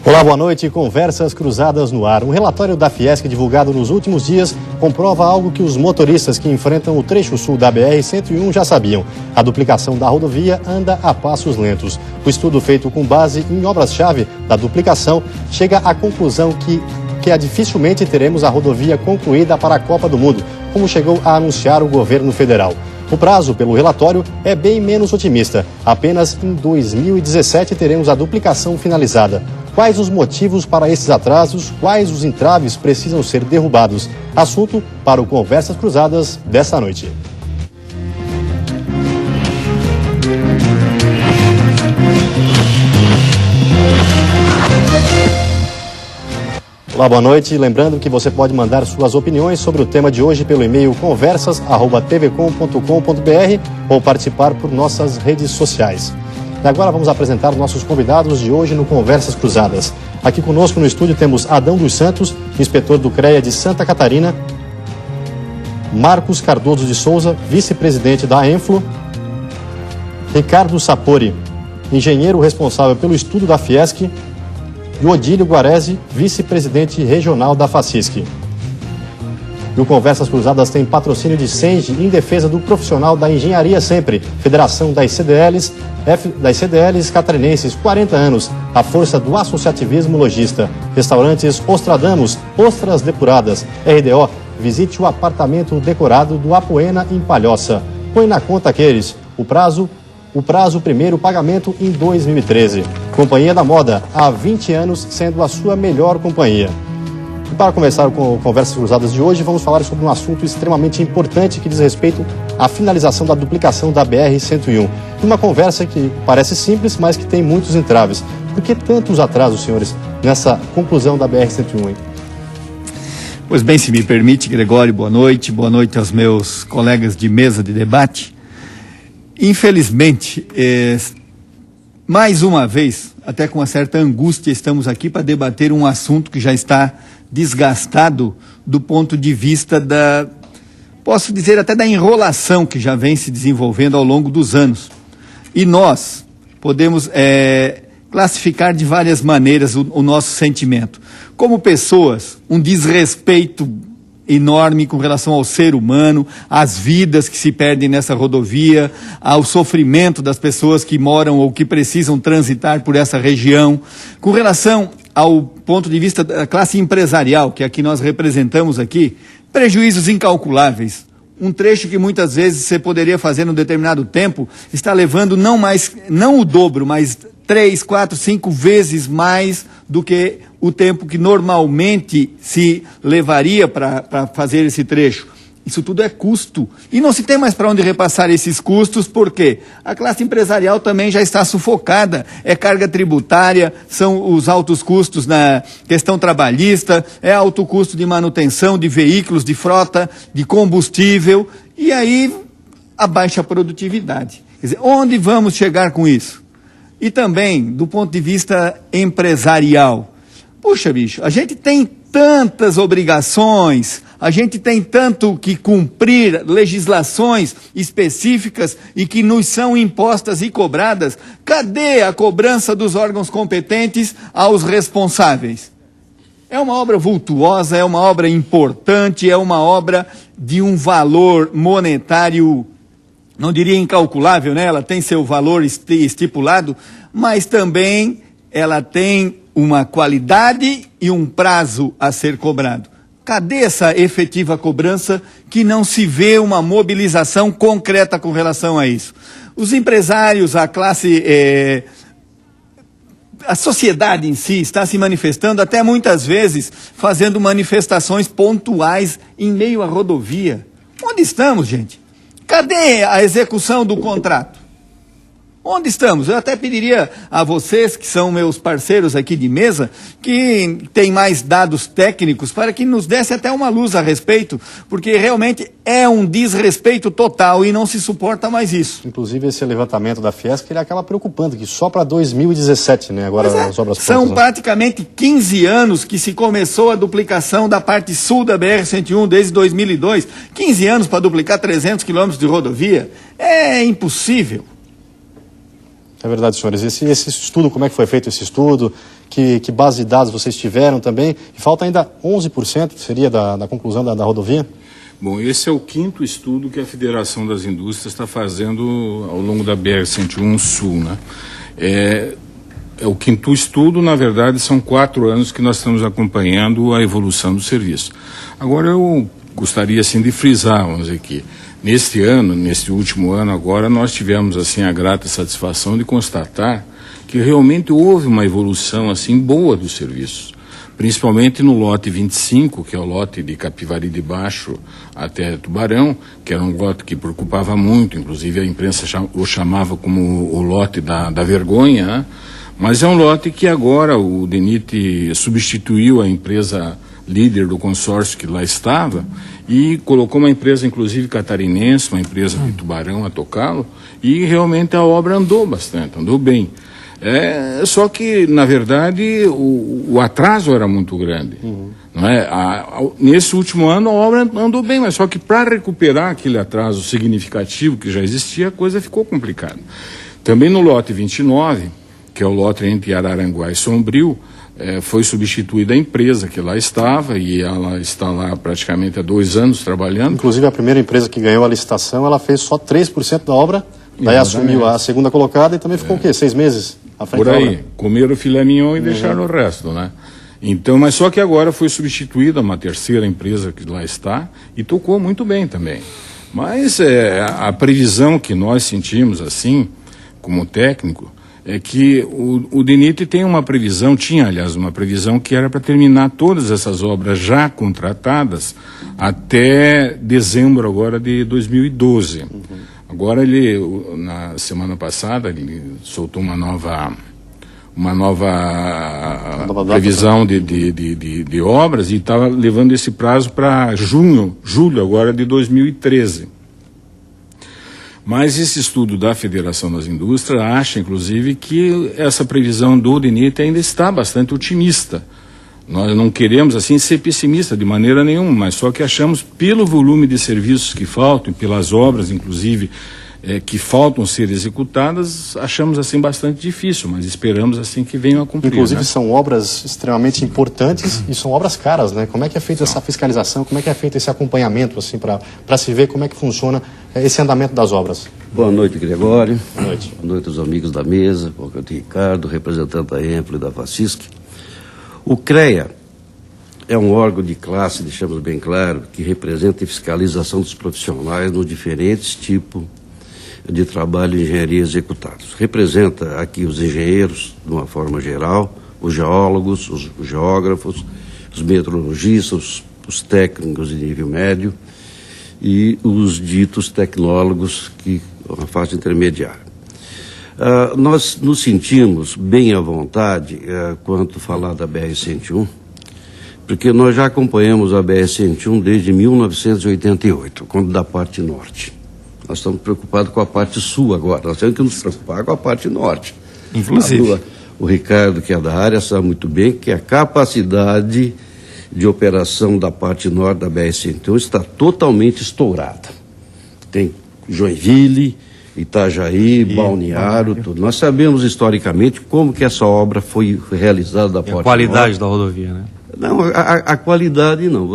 Olá, boa noite. Conversas Cruzadas no ar. Um relatório da Fiesc divulgado nos últimos dias comprova algo que os motoristas que enfrentam o trecho sul da BR-101 já sabiam. A duplicação da rodovia anda a passos lentos. O estudo feito com base em obras-chave da duplicação chega à conclusão que dificilmente teremos a rodovia concluída para a Copa do Mundo, como chegou a anunciar o governo federal. O prazo pelo relatório é bem menos otimista. Apenas em 2017 teremos a duplicação finalizada. Quais os motivos para esses atrasos? Quais os entraves precisam ser derrubados? Assunto para o Conversas Cruzadas desta noite. Olá, boa noite. Lembrando que você pode mandar suas opiniões sobre o tema de hoje pelo e-mail conversas@tvcom.com.br ou participar por nossas redes sociais. E agora vamos apresentar nossos convidados de hoje no Conversas Cruzadas. Aqui conosco no estúdio temos Adão dos Santos, inspetor do CREA de Santa Catarina, Marcos Cardoso de Souza, vice-presidente da Enflo, Ricardo Sapori, engenheiro responsável pelo estudo da Fiesc, e Odílio Guarese, vice-presidente regional da FACISC. E o Conversas Cruzadas tem patrocínio de Senge em defesa do profissional da engenharia sempre, Federação das CDLs catarinenses, 40 anos, a força do associativismo lojista. Restaurantes Ostradamus, ostras depuradas. RDO, visite o apartamento decorado do Apoena em Palhoça. Põe na conta aqueles, o prazo primeiro pagamento em 2013. Companhia da Moda, há 20 anos sendo a sua melhor companhia. E para começar com Conversas Cruzadas de hoje, vamos falar sobre um assunto extremamente importante que diz respeito à finalização da duplicação da BR-101. Uma conversa que parece simples, mas que tem muitos entraves. Por que tantos atrasos, senhores, nessa conclusão da BR-101? Pois bem, se me permite, Gregório, boa noite aos meus colegas de mesa de debate. Infelizmente, mais uma vez, até com uma certa angústia, estamos aqui para debater um assunto que já está desgastado do ponto de vista posso dizer até da enrolação que já vem se desenvolvendo ao longo dos anos. E nós podemos classificar de várias maneiras o nosso sentimento. Como pessoas, um desrespeito enorme com relação ao ser humano, às vidas que se perdem nessa rodovia, ao sofrimento das pessoas que moram ou que precisam transitar por essa região. Com relação ao ponto de vista da classe empresarial, que aqui nós representamos aqui, prejuízos incalculáveis. Um trecho que muitas vezes você poderia fazer num determinado tempo, está levando não o dobro, mas 3, 4, 5 vezes mais do que o tempo que normalmente se levaria para fazer esse trecho. Isso tudo é custo. E não se tem mais para onde repassar esses custos, porque a classe empresarial também já está sufocada. É carga tributária, são os altos custos na questão trabalhista, é alto custo de manutenção de veículos, de frota, de combustível, e aí a baixa produtividade. Quer dizer, onde vamos chegar com isso? E também, do ponto de vista empresarial. Puxa, bicho, a gente tem tantas obrigações, a gente tem tanto que cumprir, legislações específicas e que nos são impostas e cobradas. Cadê a cobrança dos órgãos competentes aos responsáveis? É uma obra vultuosa, é uma obra importante, é uma obra de um valor monetário, não diria incalculável, né? Ela tem seu valor estipulado, mas também ela tem uma qualidade e um prazo a ser cobrado. Cadê essa efetiva cobrança que não se vê uma mobilização concreta com relação a isso? Os empresários, a classe, a sociedade em si está se manifestando, até muitas vezes fazendo manifestações pontuais em meio à rodovia. Onde estamos, gente? Cadê a execução do contrato? Onde estamos? Eu até pediria a vocês, que são meus parceiros aqui de mesa, que têm mais dados técnicos, para que nos desse até uma luz a respeito, porque realmente é um desrespeito total e não se suporta mais isso. Inclusive esse levantamento da Fiesc, ele acaba preocupando, que só para 2017, né? Agora as obras prontas. São praticamente 15 anos que se começou a duplicação da parte sul da BR-101 desde 2002. 15 anos para duplicar 300 quilômetros de rodovia. É impossível. É verdade, senhores. Esse estudo, como é que foi feito esse estudo? Que base de dados vocês tiveram também? E falta ainda 11%, seria da conclusão da rodovia? Bom, esse é o 5º estudo que a Federação das Indústrias está fazendo ao longo da BR-101 Sul, né? É o 5º estudo, na verdade, são 4 anos que nós estamos acompanhando a evolução do serviço. Agora, eu gostaria, assim, de frisar, vamos dizer aqui, neste último ano agora, nós tivemos, assim, a grata satisfação de constatar que realmente houve uma evolução, assim, boa dos serviços. Principalmente no lote 25, que é o lote de Capivari de Baixo até Tubarão, que era um lote que preocupava muito, inclusive a imprensa o chamava como o lote da vergonha, né? Mas é um lote que agora o DENIT substituiu a empresa líder do consórcio que lá estava e colocou uma empresa, inclusive catarinense, uma empresa de Tubarão a tocá-lo, e realmente a obra andou bastante, andou bem. Só que, na verdade, o atraso era muito grande. Não é? Nesse último ano a obra andou bem, mas só que para recuperar aquele atraso significativo que já existia, a coisa ficou complicada. Também no lote 29, que é o lote entre Araranguá e Sombrio, foi substituída a empresa que lá estava, e ela está lá praticamente há 2 anos trabalhando. Inclusive a primeira empresa que ganhou a licitação, ela fez só 3% da obra, daí assumiu a segunda colocada e também ficou o quê? 6 meses à frente por aí, da obra. Comeram o filé mignon e deixaram o resto, né? Então, mas só que agora foi substituída uma terceira empresa que lá está e tocou muito bem também. Mas a previsão que nós sentimos assim, como técnico, é que o DENIT tem uma previsão, tinha aliás uma previsão que era para terminar todas essas obras já contratadas até dezembro agora de 2012. Agora na semana passada, ele soltou uma nova previsão de obras e estava levando esse prazo para julho agora de 2013. Mas esse estudo da Federação das Indústrias acha, inclusive, que essa previsão do DENIT ainda está bastante otimista. Nós não queremos, assim, ser pessimista de maneira nenhuma, mas só que achamos, pelo volume de serviços que faltam, pelas obras, inclusive, que faltam ser executadas, achamos, assim, bastante difícil, mas esperamos, assim, que venham a cumprir. Inclusive, né? São obras extremamente importantes e são obras caras, né? Como é que é feita essa fiscalização, como é que é feito esse acompanhamento, assim, para se ver como é que funciona esse andamento das obras? Boa noite, Gregório. Boa noite. Boa noite aos amigos da mesa, boa noite, Ricardo, representante da ENFLO e da FACISC. O CREA é um órgão de classe, deixamos bem claro, que representa a fiscalização dos profissionais nos diferentes tipos de trabalho de engenharia executados. Representa aqui os engenheiros, de uma forma geral, os geólogos, os geógrafos, os meteorologistas, os técnicos de nível médio e os ditos tecnólogos, que é uma fase intermediária. Nós nos sentimos bem à vontade quanto falar da BR-101, porque nós já acompanhamos a BR-101 desde 1988, quando da parte norte. Nós estamos preocupados com a parte sul agora, nós temos que nos preocupar com a parte norte. Inclusive. O Ricardo, que é da área, sabe muito bem que a capacidade de operação da parte norte da BR-101 está totalmente estourada. Tem Joinville, Itajaí, Balneário, tudo. Nós sabemos historicamente como que essa obra foi realizada da parte norte. A qualidade da rodovia, né? Não, a qualidade não.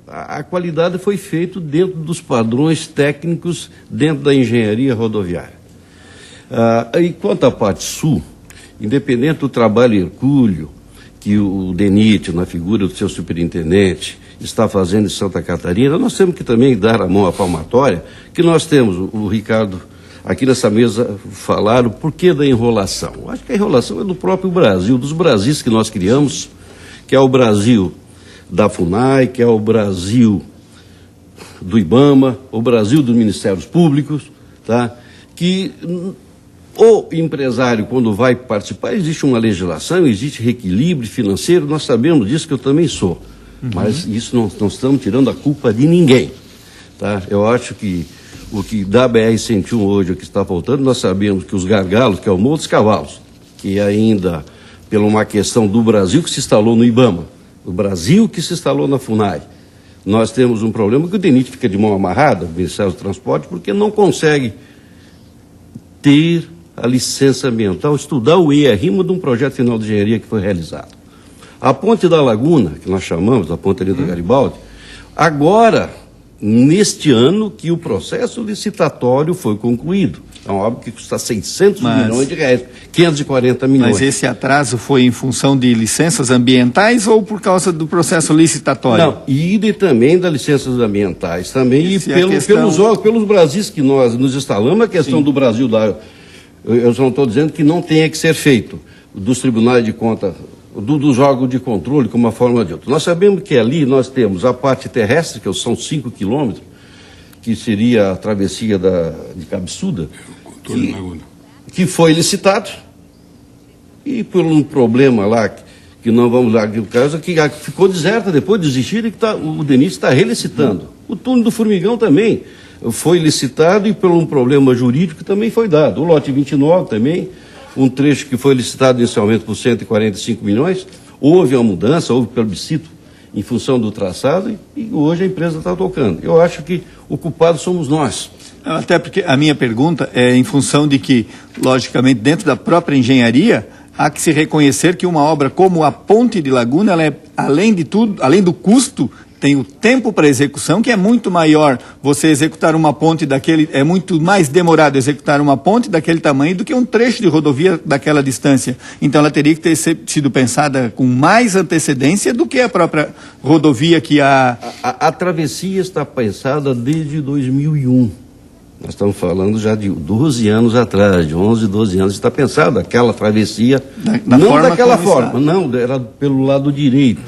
A qualidade foi feita dentro dos padrões técnicos dentro da engenharia rodoviária. E quanto à parte sul, independente do trabalho hercúleo que o DENIT, na figura do seu superintendente, está fazendo em Santa Catarina, nós temos que também dar a mão à palmatória, que nós temos, o Ricardo, aqui nessa mesa, falar o porquê da enrolação. Eu acho que a enrolação é do próprio Brasil, dos Brasis que nós criamos, que é o Brasil da FUNAI, que é o Brasil do IBAMA, o Brasil dos Ministérios Públicos, tá? Que o empresário, quando vai participar, existe uma legislação, existe reequilíbrio financeiro, nós sabemos disso, que eu também sou. Mas isso não estamos tirando a culpa de ninguém, tá? Eu acho que o que da BR-101 hoje, o que está faltando, nós sabemos que os gargalos, que é o Morro dos Cavalos, que ainda, pela uma questão do Brasil que se instalou no IBAMA, o Brasil que se instalou na FUNAI, nós temos um problema que o DENIT fica de mão amarrada, o Ministério do Transporte, porque não consegue ter a licença ambiental, estudar o EIA-RIMA de um projeto final de engenharia que foi realizado. A Ponte da Laguna, que nós chamamos, a Ponte Anita Garibaldi, agora, neste ano, que o processo licitatório foi concluído. É uma obra que custa 600 milhões de reais, 540 milhões. Mas esse atraso foi em função de licenças ambientais ou por causa do processo licitatório? Não, e também das licenças ambientais, também, e pelos Brasis que nós nos instalamos, a questão do Brasil, eu só não estou dizendo que não tenha que ser feito, dos tribunais de conta, dos órgãos de controle, como uma forma de outra. Nós sabemos que ali nós temos a parte terrestre, que são 5 quilômetros, que seria a travessia de Cabeçuda, que foi licitado, e por um problema lá, que não vamos lá, que ficou deserta, depois de desistir, e que o DENIT está relicitando. O túnel do Formigão também foi licitado e por um problema jurídico também foi dado. O lote 29 também, um trecho que foi licitado inicialmente por 145 milhões, houve uma mudança, houve plebiscito em função do traçado e hoje a empresa está tocando. Eu acho que o culpado somos nós. Até porque a minha pergunta é em função de que, logicamente, dentro da própria engenharia, há que se reconhecer que uma obra como a Ponte de Laguna, ela é, além de tudo, além do custo, tem o tempo para execução, que é muito maior. Você executar uma ponte daquele, é muito mais demorado executar uma ponte daquele tamanho do que um trecho de rodovia daquela distância. Então ela teria que ter sido pensada com mais antecedência do que a própria rodovia que há... A travessia está pensada desde 2001. Nós estamos falando já de 12 anos atrás, de 11, 12 anos, está pensada aquela travessia, não daquela forma, não, era pelo lado direito,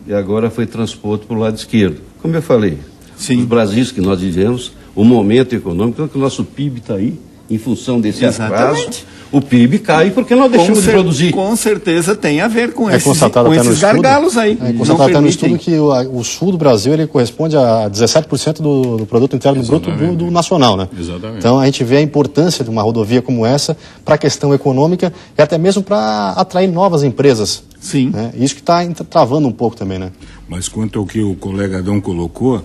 e agora foi transposto para o lado esquerdo. Como eu falei, os Brasis que nós vivemos, o momento econômico, então que o nosso PIB está aí, em função desse atraso, o PIB cai porque nós deixamos de produzir. Com certeza tem a ver com esses gargalos aí. É constatado até no estudo que o sul do Brasil ele corresponde a 17% do produto interno bruto do nacional, né? Exatamente. Então a gente vê a importância de uma rodovia como essa para a questão econômica e até mesmo para atrair novas empresas. Sim. Né? Isso que está travando um pouco também, né? Mas quanto ao que o colega Adão colocou,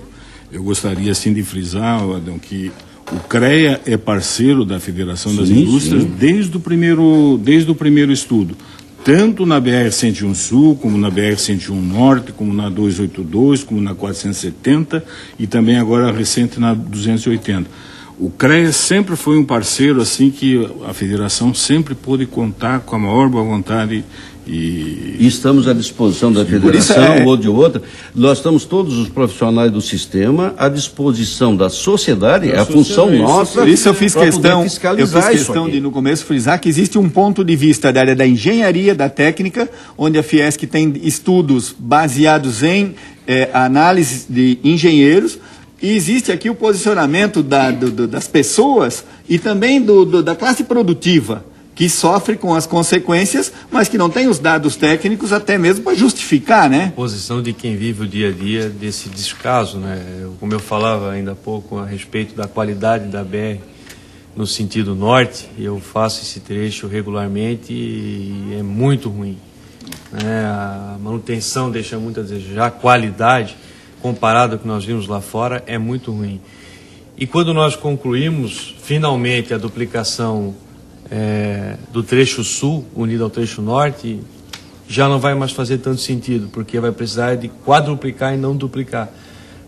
eu gostaria sim de frisar, Adão, que o CREA é parceiro da Federação das Indústrias desde o primeiro estudo, tanto na BR-101 Sul, como na BR-101 Norte, como na 282, como na 470 e também agora recente na 280. O CREA sempre foi um parceiro assim que a Federação sempre pôde contar com a maior boa vontade e estamos à disposição da Federação ou de outra. Nós estamos todos os profissionais do sistema à disposição da sociedade, é a função nossa. Por isso eu fiz questão de no começo frisar que existe um ponto de vista da área da engenharia, da técnica, onde a Fiesc tem estudos baseados em análise de engenheiros. E existe aqui o posicionamento das pessoas e também da classe produtiva, que sofre com as consequências, mas que não tem os dados técnicos até mesmo para justificar, né? Posição de quem vive o dia a dia desse descaso, né? Como eu falava ainda há pouco a respeito da qualidade da BR no sentido norte, eu faço esse trecho regularmente e é muito ruim. Né? A manutenção deixa muito a desejar, a qualidade comparado ao que nós vimos lá fora é muito ruim. E quando nós concluímos finalmente a duplicação do trecho sul unido ao trecho norte, já não vai mais fazer tanto sentido, porque vai precisar de quadruplicar e não duplicar.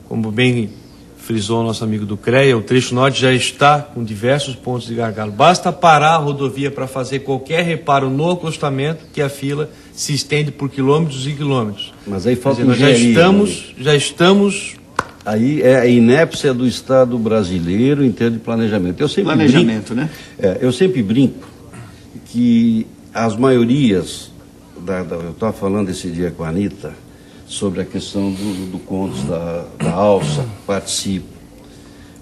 Como bem frisou o nosso amigo do CREA, o trecho norte já está com diversos pontos de gargalo. Basta parar a rodovia para fazer qualquer reparo no acostamento que a fila se estende por quilômetros e quilômetros. Mas aí falta nós já estamos... Aí é a inépcia do Estado brasileiro em termos de planejamento. Eu sempre brinco, né? Eu sempre brinco que as maiorias, eu estava falando esse dia com a Anitta, sobre a questão do Contos da Alça, participo.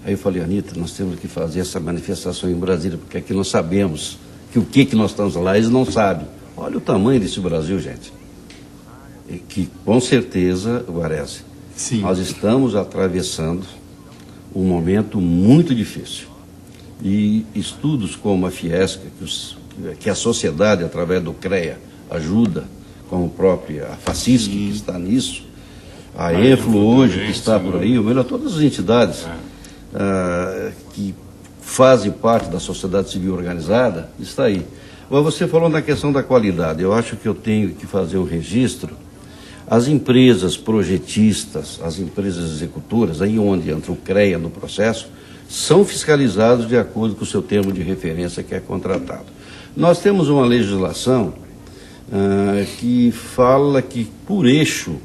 Aí eu falei, Anitta, nós temos que fazer essa manifestação em Brasília, porque aqui nós sabemos que o que nós estamos lá, eles não sabem. Olha o tamanho desse Brasil, gente. E que, com certeza, Guarese, nós estamos atravessando um momento muito difícil. E estudos como a Fiesc, que a sociedade, através do CREA, ajuda, como a própria FACISC, que está nisso, a ENFLO hoje, que está por aí, ou melhor, todas as entidades que fazem parte da sociedade civil organizada, está aí. Mas você falou na questão da qualidade, eu acho que eu tenho que fazer um registro. As empresas projetistas, as empresas executoras, aí onde entra o CREA no processo, são fiscalizados de acordo com o seu termo de referência que é contratado. Nós temos uma legislação que fala que, por eixo,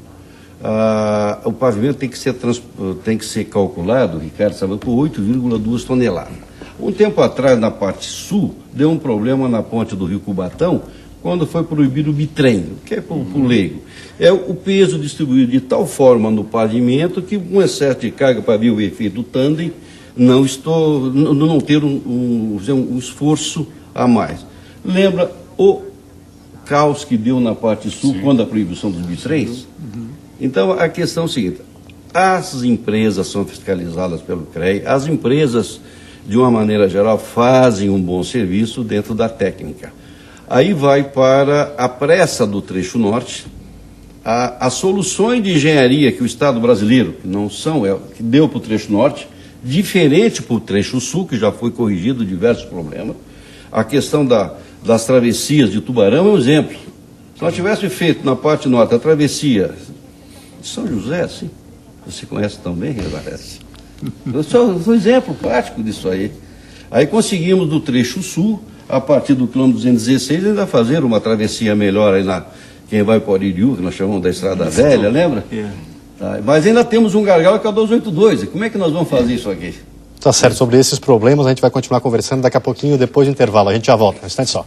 o pavimento tem que ser calculado, Ricardo sabe, por 8,2 toneladas. Um tempo atrás, na parte sul, deu um problema na ponte do Rio Cubatão, quando foi proibido o bitrem, que é para o leigo. É o peso distribuído de tal forma no pavimento que um excesso de carga para vir o efeito tandem não ter um esforço a mais. Lembra o caos que deu na parte sul, sim, quando a proibição dos bitrens? Então, a questão é a seguinte: as empresas são fiscalizadas pelo CREA, as empresas, de uma maneira geral, fazem um bom serviço dentro da técnica. Aí vai para a pressa do trecho norte, as soluções de engenharia que o Estado brasileiro, que não são, que deu para o trecho norte, diferente para o trecho sul, que já foi corrigido diversos problemas. A questão das travessias de Tubarão é um exemplo. Se nós tivéssemos feito na parte norte a travessia de São José, sim, você conhece tão bem, parece. Eu sou um exemplo prático disso aí. Aí conseguimos do trecho sul, a partir do quilômetro 216, ainda fazer uma travessia melhor aí quem vai para o Oririú, que nós chamamos da Estrada Velha, lembra? Tá, mas ainda temos um gargalo que é o 282. Como é que nós vamos fazer isso aqui? Tá certo, sobre esses problemas a gente vai continuar conversando daqui a pouquinho, depois do intervalo. A gente já volta, um instante só.